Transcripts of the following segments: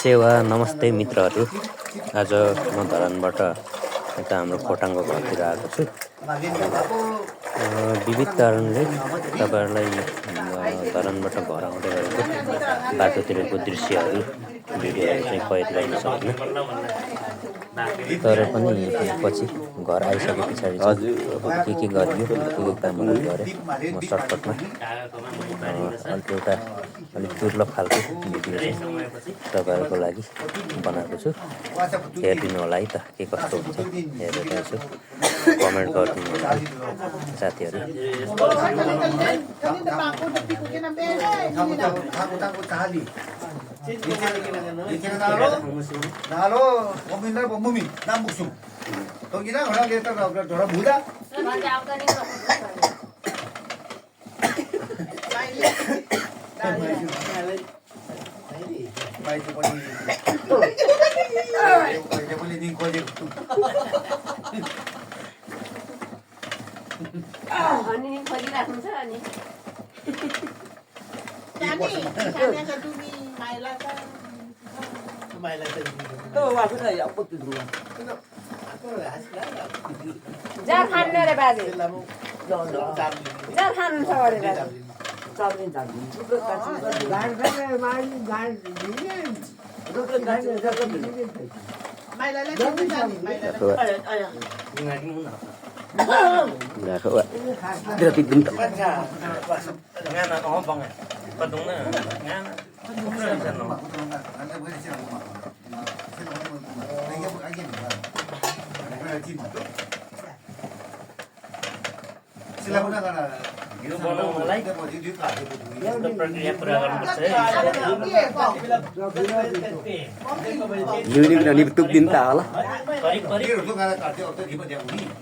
नमस्ते वा नमस्ते मित्रहरू। आज म धरानबाट यता हाम्रो खोटाङको घरतिर आएको छु। विविध कारणले तपाईहरुलाई धरानबाट घर आउँदै गरेको बाटोतिरको दृश्यहरू भिडियोहरू चाहिँ कैद गर्न सकिन, तर पनि पछि घर आइसके पछाडि के गरियो, के कामहरू गरे म सर्टकटमा एउटा अलिक दुर्लभ खालको भिडियो चाहिँ तपाईहरुको लागि बनाएको छु। हेरिदिनु होला है त के कस्तो हुन्छ, हेरेर यसो कमेन्ट गरिदिनु होला साथीहरू।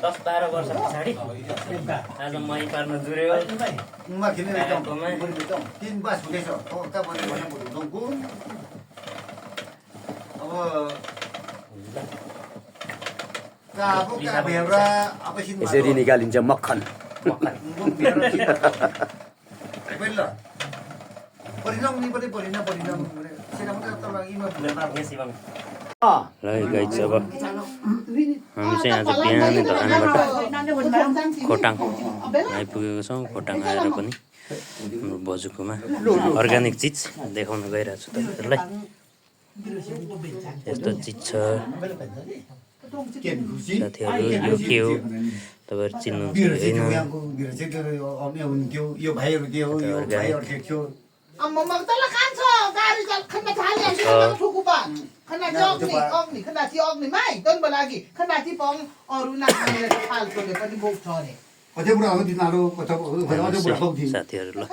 दस-12 वर्ष पछाडि आज मही पार्न जुर्यो। यसरी निकालिन्छ मक्खन। ल गाइज, अब हामी चाहिँ आज बिहानै धरानबाट खोटाङ आइपुगेको छौँ। खोटाङ आएर पनि हाम्रो बजुकोमा अर्ग्यानिक चिज देखाउन गइरहेको छु तपाईँहरूलाई। यस्तो चिज छ साथीहरू, यो के हो तपाईँहरू चिन्नुहुन्छ साथीहरू। ल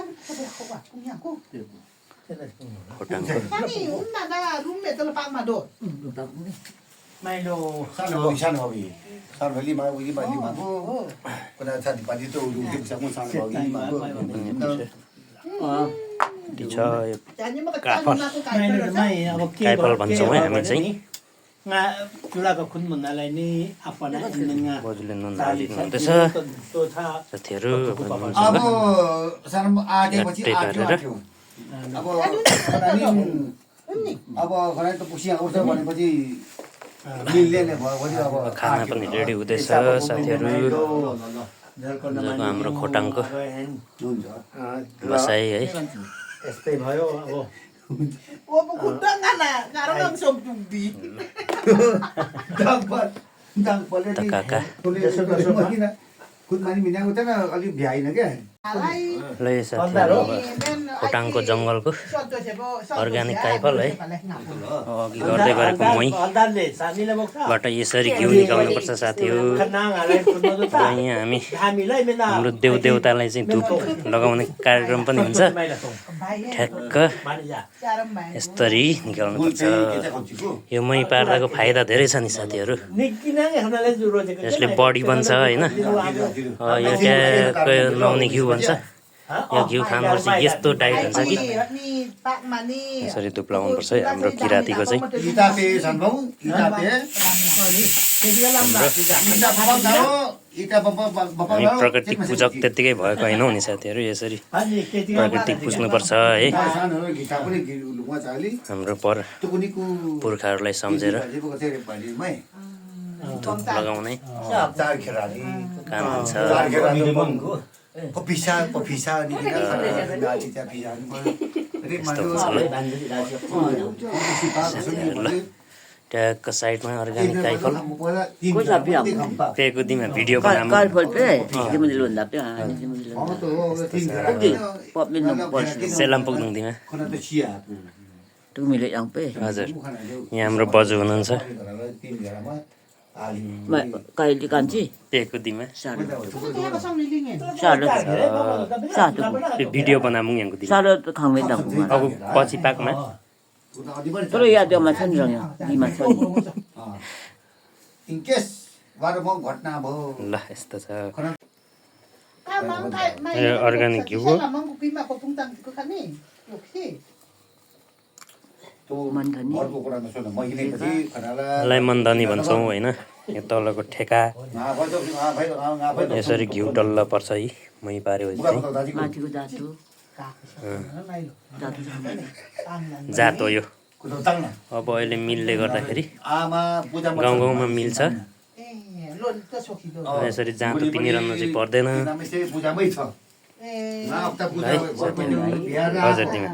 काइफल भन्छौँ है हामी चाहिँ। बजुले नुन हालिदिनु हुँदैछ साथीहरू। खाना पनि रेडी हुँदैछ साथीहरू। हाम्रो खोटाङको बसाइ है। ल साथीहरू, खोटाङको जङ्गलको अर्ग्यानिक काइफल है, अघि गर्दै गरेको महीबाट यसरी घिउ निकाल्नुपर्छ साथीहरू। यहाँ हामी हाम्रो देवदेवतालाई चाहिँ धुप लगाउने कार्यक्रम पनि हुन्छ। ठ्याक्क यसरी निकाल्नुपर्छ। यो मही पार्दाको फाइदा धेरै छ नि साथीहरू। यसले बडी बन्छ होइन, यो ट्याक्क नुहाउने घिउ भन्छ। यो घिउ खानुपर्छ, यस्तो टाइट हुन्छ कि यसरी धुप लगाउनुपर्छ है हाम्रो किरातीको चाहिँ। हामी प्राकृतिक पूजक त्यत्तिकै भएको होइन नि साथीहरू यसरी प्राकृतिक पुज्नुपर्छ है हाम्रो पुर्खाहरूलाई सम्झेर धुप लगाउने काम हुन्छ ट्यागको साइडमा अर्ग्यानिक काइफल पेको दिमा भिडियो बनाउनु सेलाम पुग्नु दिमा हजुर यहाँ हाम्रो बजु हुनुहुन्छ पेको दिमा भिडियो बनाउनु यहाँको दिमा अब पछि पाकमा Terus ya dia macam ni orang di macam ni. In case बाह्र म घटना भयो ल यस्तो छ यो अर्ग्यानिक घिउ हो यसलाई मन्दानी भन्छौँ होइन यो तलको ठेका यसरी घिउ डल्ल पर्छ है मै पार्यो जात हो यो अब अहिले मिलले गर्दाखेरि गाउँ गाउँमा मिल्छ यसरी जाँतो पिनिरहनु चाहिँ पर्दैन हजुर तिमी